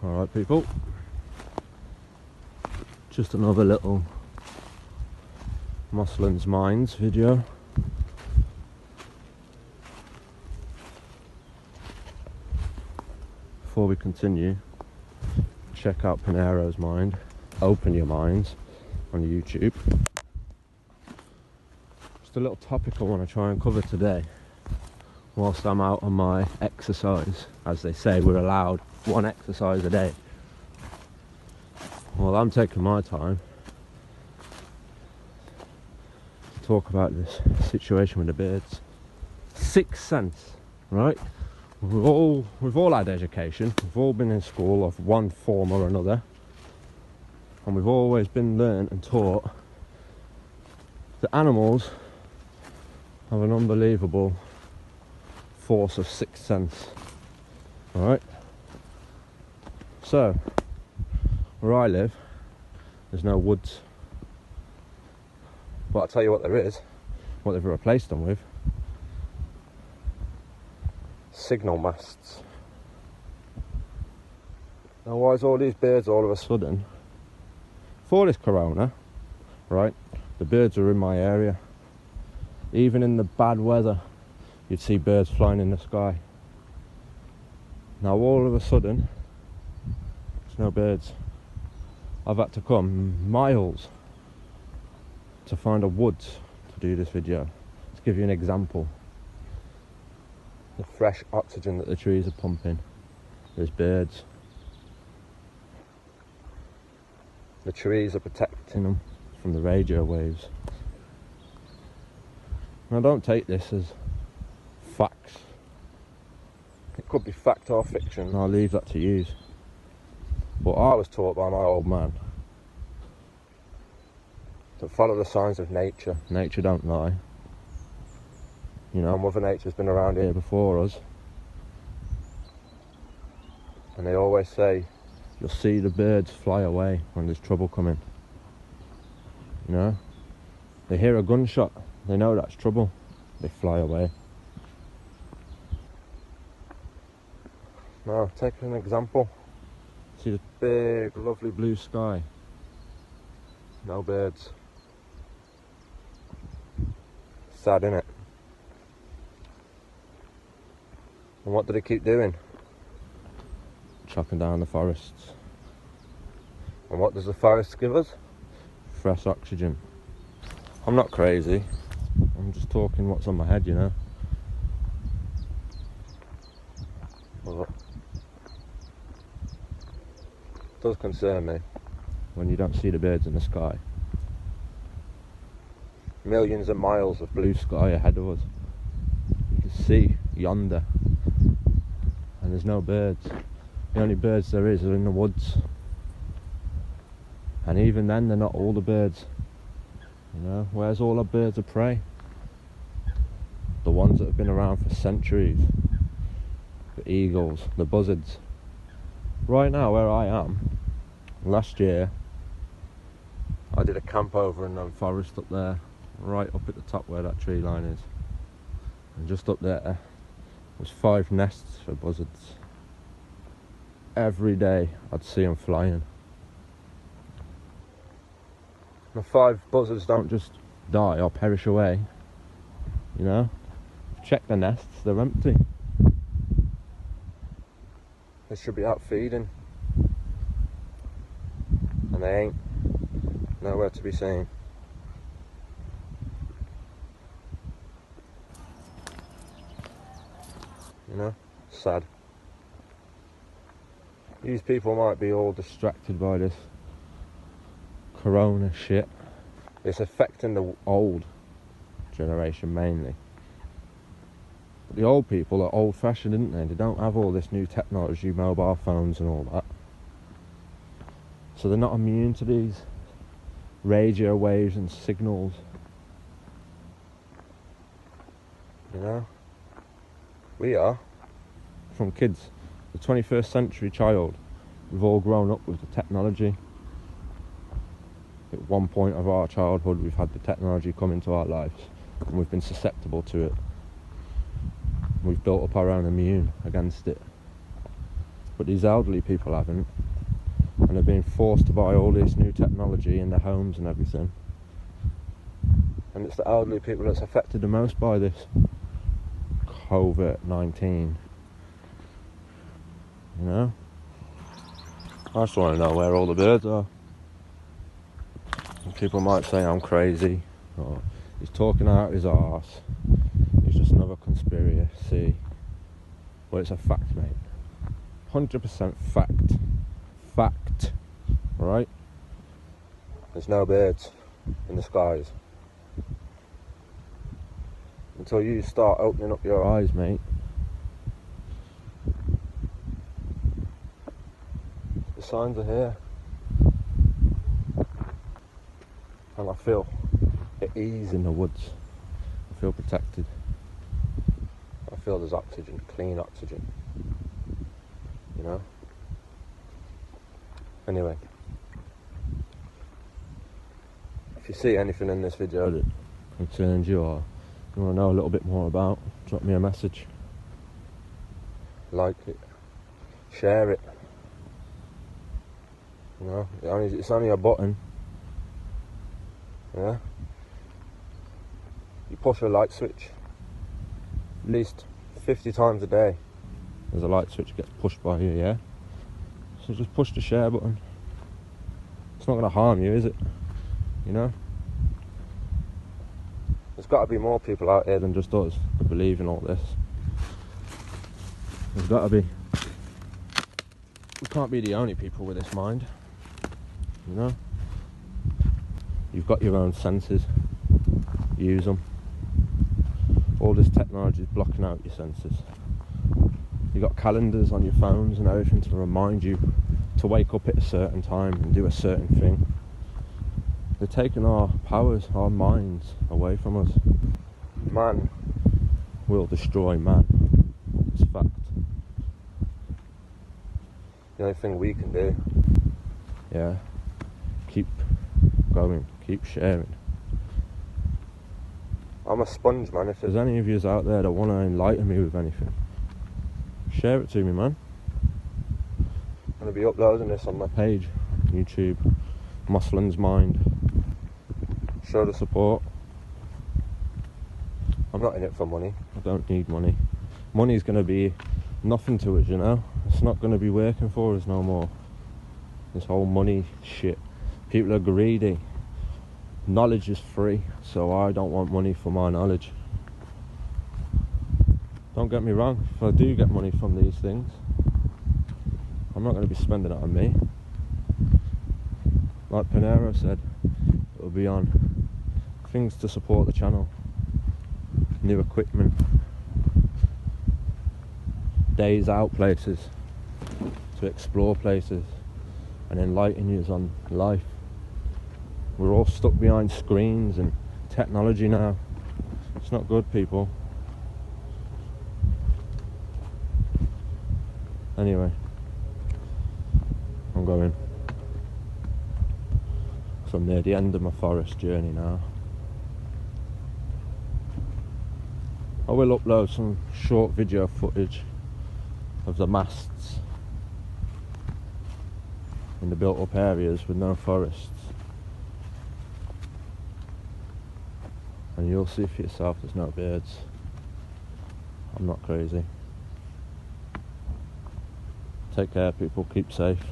Alright people, just another little MOSSLANDS Minds video. Before we continue, check out Pinero's Mind, Open Your Minds on YouTube. Just a little topic I want to try and cover today whilst I'm out on my exercise. As they say, we're allowed one exercise a day. Well, I'm taking my time to talk about this situation with the birds. Sixth sense, right? We've all had education, we've all been in school of one form or another, and we've always been learned and taught that animals have an unbelievable force of sixth sense. Alright? So, where I live, there's no woods. But I'll tell you what there is, what they've replaced them with: signal masts. Now why is all these birds all of a sudden, for this corona, right, the birds are in my area. Even in the bad weather, you'd see birds flying in the sky. Now all of a sudden, there's no birds. I've had to come miles to find a woods to do this video. To give you an example, the fresh oxygen that the trees are pumping, there's birds. The trees are protecting them from the radio waves. Now don't take this as facts. It could be fact or fiction, I'll leave that to you. But I was taught by my old man to follow the signs of nature. Nature don't lie. You know, Mother Nature's been around here before us. And they always say, you'll see the birds fly away when there's trouble coming. You know? They hear a gunshot, they know that's trouble, they fly away. Now, take an example. See the big, lovely blue sky. No birds. Sad, innit? And what do they keep doing? Chopping down the forests. And what does the forest give us? Fresh oxygen. I'm not crazy. I'm just talking what's on my head, you know. Well, it does concern me when you don't see the birds in the sky. Millions of miles of blue sky ahead of us. You can see yonder, and there's no birds. The only birds there is are in the woods, and even then they're not all the birds. You know, where's all our birds of prey? The ones that have been around for centuries. The eagles, the buzzards. Right now where I am, last year I did a camp over in the forest up there, right up at the top where that tree line is. And just up there was 5 nests for buzzards. Every day I'd see them flying. The 5 buzzards don't just die or perish away, you know. Check the nests, they're empty. They should be out feeding, and they ain't. Nowhere to be seen. You know, sad. These people might be all distracted by this corona shit. It's affecting the old generation mainly. But the old people are old fashioned, isn't they? They don't have all this new technology, mobile phones and all that. So they're not immune to these radio waves and signals. You know? We are. From kids. The 21st century child. We've all grown up with the technology. At one point of our childhood we've had the technology come into our lives, and we've been susceptible to it. We've built up our own immune against it. but these elderly people haven't, and they're being forced to buy all this new technology in their homes and everything. And it's the elderly people that's affected the most by this COVID-19. You know? I just want to know where all the birds are. And people might say I'm crazy, or he's talking out his arse, he's just another conspiracy. But it's a fact, mate. 100% fact. Fact. Right? There's no birds in the skies. Until you start opening up your eyes, mate. The signs are here. And I feel at ease in the woods. I feel protected. I feel there's oxygen, clean oxygen. You know? Anyway. If you see anything in this video that concerns you, or you want to know a little bit more about, drop me a message. Like it. Share it. You know, it's only a button. Yeah? You push a light switch at least 50 times a day. There's a light switch gets pushed by you, yeah? So just push the share button. It's not going to harm you, is it? You know? There's got to be more people out here than just us that believe in all this. There's got to be. We can't be the only people with this mind. You know? You've got your own senses. Use them. All this technology is blocking out your senses. You've got calendars on your phones and everything to remind you to wake up at a certain time and do a certain thing. They're taking our powers, our minds away from us. Man will destroy man. It's fact. The only thing we can do, yeah, keep going, keep sharing. I'm a sponge, man. If there's any of yous out there that want to enlighten me with anything, share it to me, man. I'm going to be uploading this on my page, YouTube, MOSSLANDS Mind. Show the support. I'm not in it for money. I don't need money. Money's going to be nothing to us, you know. It's not going to be working for us no more. This whole money shit. People are greedy. Knowledge is free, so I don't want money for my knowledge. Don't get me wrong, if I do get money from these things, I'm not going to be spending it on me. Like Panero said, it'll be on things to support the channel, new equipment, days out places, to explore places and enlighten you on life. We're all stuck behind screens and technology now. It's not good, people. Anyway, I'm going. So I'm near the end of my forest journey now. I will upload some short video footage of the masts in the built up areas with no forests. And you'll see for yourself there's no birds. I'm not crazy. Take care, people. Keep safe.